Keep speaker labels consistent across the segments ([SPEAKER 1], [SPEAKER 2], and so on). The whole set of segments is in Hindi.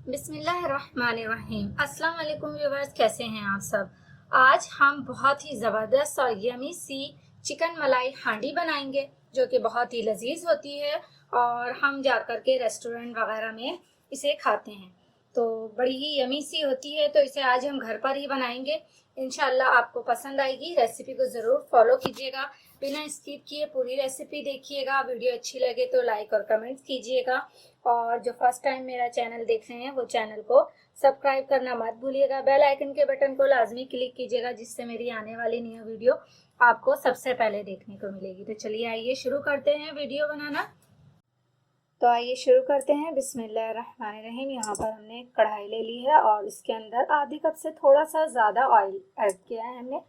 [SPEAKER 1] बिस्मिल्लाहिर्रहमानिर्रहीम। अस्सलाम वालेकुम व्यूवर्स, कैसे हैं आप सब। आज हम बहुत ही ज़बरदस्त और यमी सी चिकन मलाई हांडी बनाएंगे जो कि बहुत ही लजीज होती है और हम जा कर के रेस्टोरेंट वगैरह में इसे खाते हैं तो बड़ी ही यमी सी होती है। तो इसे आज हम घर पर ही बनाएंगे। इंशाल्लाह आपको पसंद आएगी। रेसिपी को ज़रूर फॉलो कीजिएगा, बिना स्किप किए पूरी रेसिपी देखिएगा। वीडियो अच्छी लगे तो लाइक और कमेंट्स कीजिएगा और जो फर्स्ट टाइम मेरा चैनल देख रहे हैं वो चैनल को सब्सक्राइब करना मत भूलिएगा। बेल आइकन के बटन को लाजमी क्लिक कीजिएगा जिससे मेरी आने वाली न्यू वीडियो आपको सबसे पहले देखने को मिलेगी। तो चलिए आइए शुरू करते हैं वीडियो बनाना। तो आइए शुरू करते हैं। बिस्मिल्लाहिर्रहमानिर्रहीम। यहाँ पर हमने कढ़ाई ले ली है और इसके अंदर आधी कप से थोड़ा सा ज़्यादा ऑयल ऐड किया है हमने।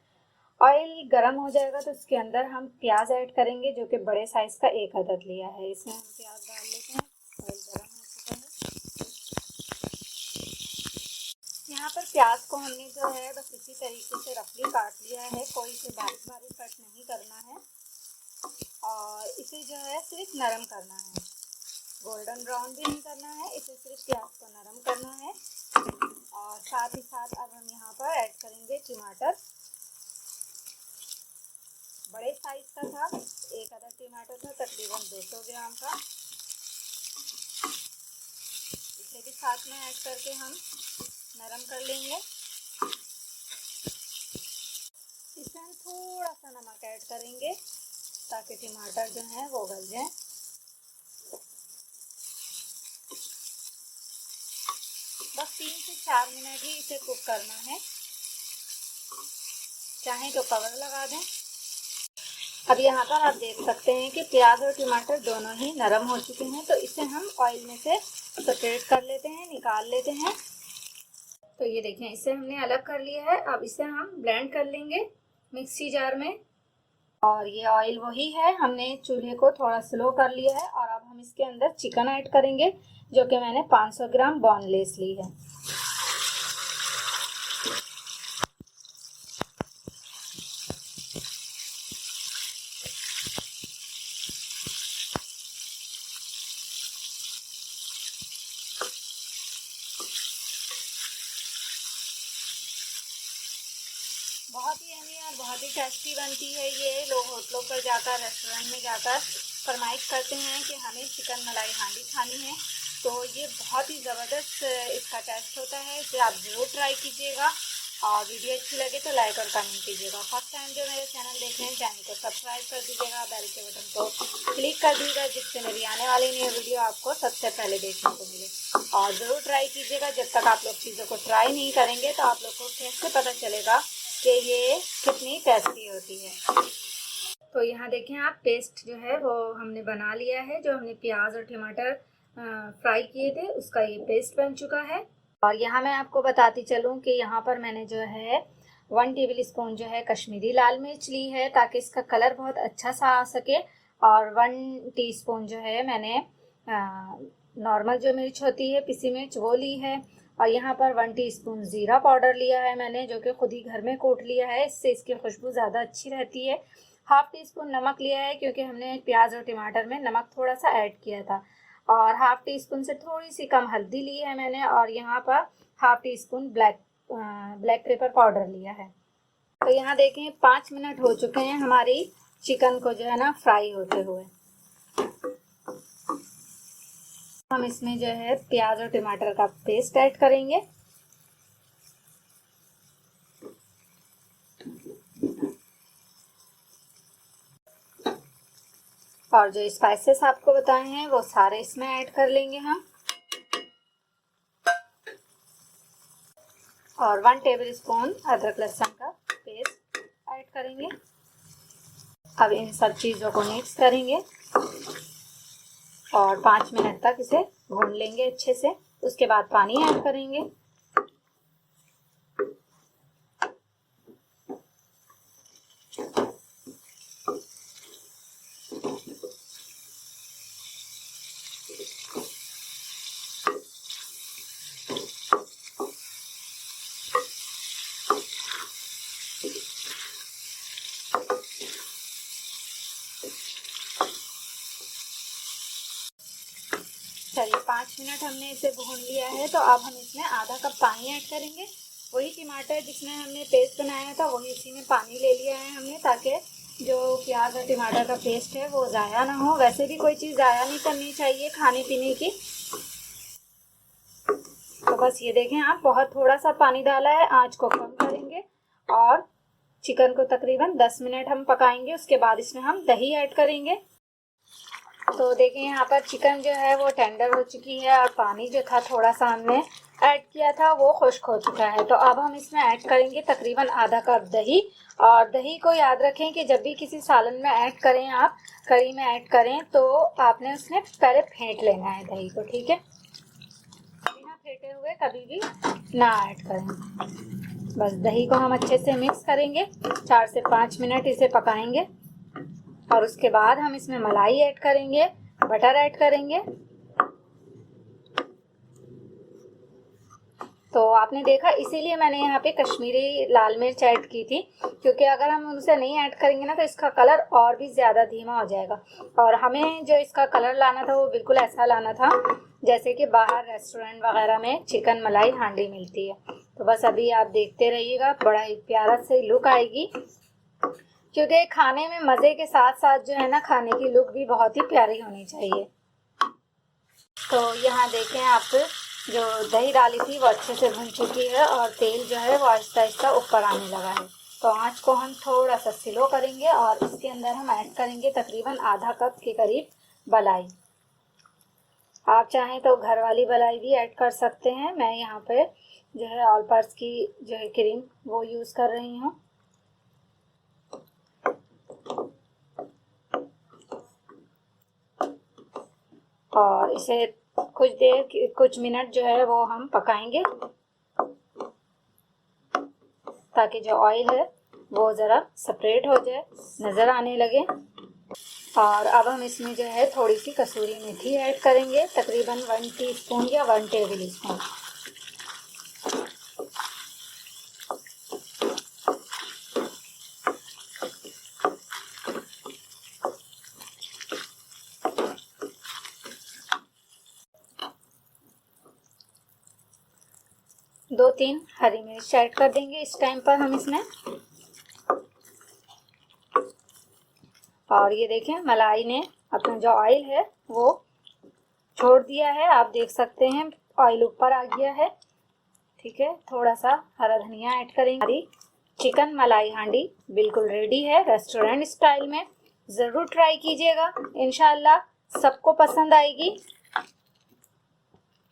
[SPEAKER 1] ऑयल गर्म हो जाएगा तो इसके अंदर हम प्याज ऐड करेंगे जो कि बड़े साइज का एक अदद लिया है। इसमें हम प्याज डाल लेते हैं। ऑयल गर्म हो चुका है। यहाँ पर प्याज को हमने जो है बस इसी तरीके से रफली काट लिया है, कोई इसे बारीक बारीक कट नहीं करना है और इसे जो है सिर्फ नरम करना है, गोल्डन ब्राउन भी नहीं करना है। इसे सिर्फ प्याज को नरम करना है और साथ ही साथ अब हम यहाँ पर ऐड करेंगे टमाटर। बड़े साइज का था, एक अदद टमाटर था, तकरीबन 200 ग्राम का। इसे भी साथ में ऐड करके हम नरम कर लेंगे। इसमें हम थोड़ा सा नमक ऐड करेंगे ताकि टमाटर जो है वो गल जाए। बस 3 से 4 मिनट ही इसे कुक करना है, चाहे तो कवर लगा दें। अब यहाँ पर आप देख सकते हैं कि प्याज और टमाटर दोनों ही नरम हो चुके हैं, तो इसे हम ऑयल में से सेपरेट कर लेते हैं, निकाल लेते हैं। तो ये देखें, इसे हमने अलग कर लिया है। अब इसे हम ब्लेंड कर लेंगे मिक्सी जार में। और ये ऑयल वही है, हमने चूल्हे को थोड़ा स्लो कर लिया है और अब हम इसके अंदर चिकन ऐड करेंगे जो कि मैंने 500 ग्राम बोनलेस ली है। बहुत ही यमी और बहुत ही टेस्टी बनती है ये। लोग होटलों पर जाकर, रेस्टोरेंट में जाकर फरमाइश करते हैं कि हमें चिकन मलाई हांडी खानी है। तो ये बहुत ही ज़बरदस्त इसका टेस्ट होता है। इसे आप ज़रूर ट्राई कीजिएगा और वीडियो अच्छी लगे तो लाइक और कमेंट कीजिएगा। फर्स्ट टाइम जो मेरे चैनल देख रहे हैं चैनल को सब्सक्राइब कर दीजिएगा, बेल के बटन को क्लिक कर दीजिएगा जिससे मेरी आने वाली न्यू वीडियो आपको सबसे पहले देखने को मिले। और ज़रूर ट्राई कीजिएगा। जब तक आप लोग चीज़ों को ट्राई नहीं करेंगे तो आप लोग को कैसे पता चलेगा कि ये कितनी टेस्टी होती है। तो यहाँ देखें आप, पेस्ट जो है वो हमने बना लिया है। जो हमने प्याज और टमाटर फ्राई किए थे उसका ये पेस्ट बन चुका है। और यहाँ मैं आपको बताती चलूँ कि यहाँ पर मैंने जो है 1 टेबल स्पून जो है कश्मीरी लाल मिर्च ली है ताकि इसका कलर बहुत अच्छा सा आ सके। और 1 टीस्पून जो है मैंने नॉर्मल जो मिर्च होती है, पिसी मिर्च, वो ली है। और यहाँ पर 1 टीस्पून ज़ीरा पाउडर लिया है मैंने, जो कि खुद ही घर में कूट लिया है, इससे इसकी खुशबू ज़्यादा अच्छी रहती है। हाफ़ टी स्पून नमक लिया है क्योंकि हमने प्याज और टमाटर में नमक थोड़ा सा ऐड किया था। और हाफ़ टी स्पून से थोड़ी सी कम हल्दी ली है मैंने। और यहाँ पर half tea spoon black pepper powder लिया है। तो यहाँ देखें 5 मिनट हो चुके हैं हमारी चिकन को जो है ना फ्राई होते हुए। हम इसमें जो है प्याज और टमाटर का पेस्ट ऐड करेंगे। और जो स्पाइसेस आपको बताए हैं वो सारे इसमें ऐड कर लेंगे हम। और 1 टेबल स्पून अदरक लहसुन का पेस्ट ऐड करेंगे। अब इन सब चीज़ों को मिक्स करेंगे और 5 मिनट तक इसे भून लेंगे अच्छे से। उसके बाद पानी ऐड करेंगे। चलिए 5 मिनट हमने इसे भून लिया है। तो अब हम इसमें आधा कप पानी ऐड करेंगे। वही टमाटर जिसमें हमने पेस्ट बनाया था वही इसी में पानी ले लिया है हमने, ताकि जो प्याज और टमाटर का पेस्ट है वो ज़ाया ना हो। वैसे भी कोई चीज़ ज़ाया नहीं करनी चाहिए खाने पीने की। तो बस ये देखें आप, बहुत थोड़ा सा पानी डाला है। आँच को कम करेंगे और चिकन को तकरीबन 10 मिनट हम पकाएंगे। उसके बाद इसमें हम दही ऐड करेंगे। तो देखें यहाँ पर चिकन जो है वो टेंडर हो चुकी है और पानी जो था थोड़ा सा हमने ऐड किया था वो खुश्क हो चुका है। तो अब हम इसमें ऐड करेंगे तकरीबन आधा कप दही। और दही को याद रखें कि जब भी किसी सालन में ऐड करें, आप करी में ऐड करें, तो आपने उसमें पहले फेंट लेना है दही को, ठीक है। बिना फेंटे हुए कभी भी ना ऐड करें। बस दही को हम अच्छे से मिक्स करेंगे, 4 से 5 मिनट इसे पकाएंगे। और उसके बाद हम इसमें मलाई ऐड करेंगे, बटर ऐड करेंगे। तो आपने देखा, इसीलिए मैंने यहाँ पे कश्मीरी लाल मिर्च ऐड की थी, क्योंकि अगर हम उसे नहीं ऐड करेंगे ना तो इसका कलर और भी ज़्यादा धीमा हो जाएगा। और हमें जो इसका कलर लाना था वो बिल्कुल ऐसा लाना था जैसे कि बाहर रेस्टोरेंट वगैरह में चिकन मलाई हांडी मिलती है। तो बस अभी आप देखते रहिएगा, बड़ा ही प्यारा से लुक आएगी, क्योंकि खाने में मज़े के साथ साथ जो है ना, खाने की लुक भी बहुत ही प्यारी होनी चाहिए। तो यहाँ देखें आप, जो दही डाली थी वो अच्छे से भुन चुकी है और तेल जो है वो आहिस्ता आहिस्ता ऊपर आने लगा है। तो आँच को हम थोड़ा सा स्लो करेंगे और इसके अंदर हम ऐड करेंगे तकरीबन आधा कप के करीब मलाई। आप चाहें तो घर वाली मलाई भी ऐड कर सकते हैं। मैं यहाँ पे जो है ऑल पर्स की जो है क्रीम वो यूज़ कर रही हूँ। और इसे कुछ मिनट जो है वो हम पकाएंगे, ताकि जो ऑयल है वो ज़रा सेपरेट हो जाए, नज़र आने लगे। और अब हम इसमें जो है थोड़ी सी कसूरी मेथी ऐड करेंगे, तकरीबन 1 टीस्पून या 1 टेबल स्पून। दो 3 हरी मिर्च ऐड कर देंगे इस टाइम पर हम इसमें। और ये देखें, मलाई ने अपना जो ऑयल है वो छोड़ दिया है, आप देख सकते हैं ऑयल ऊपर आ गया है, ठीक है। थोड़ा सा हरा धनिया ऐड करेंगे। हमारी चिकन मलाई हांडी बिल्कुल रेडी है, रेस्टोरेंट स्टाइल में। ज़रूर ट्राई कीजिएगा, इंशाल्लाह सबको पसंद आएगी।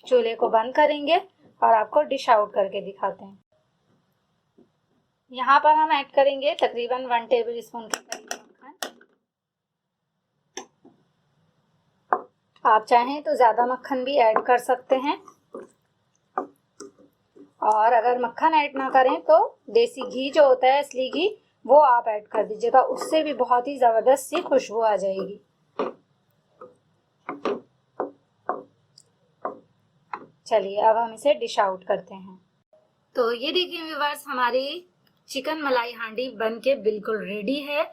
[SPEAKER 1] चूल्हे को बंद करेंगे और आपको डिश आउट करके दिखाते हैं। यहाँ पर हम ऐड करेंगे तकरीबन 1 टेबल स्पून के करीब मक्खन। आप चाहें तो ज़्यादा मक्खन भी ऐड कर सकते हैं, और अगर मक्खन ऐड ना करें तो देसी घी जो होता है, असली घी, वो आप ऐड कर दीजिएगा। उससे भी बहुत ही ज़बरदस्त सी खुशबू आ जाएगी। चलिए अब हम इसे डिश आउट करते हैं। तो ये देखिए व्यूअर्स, हमारी चिकन मलाई हांडी बन के बिल्कुल रेडी है।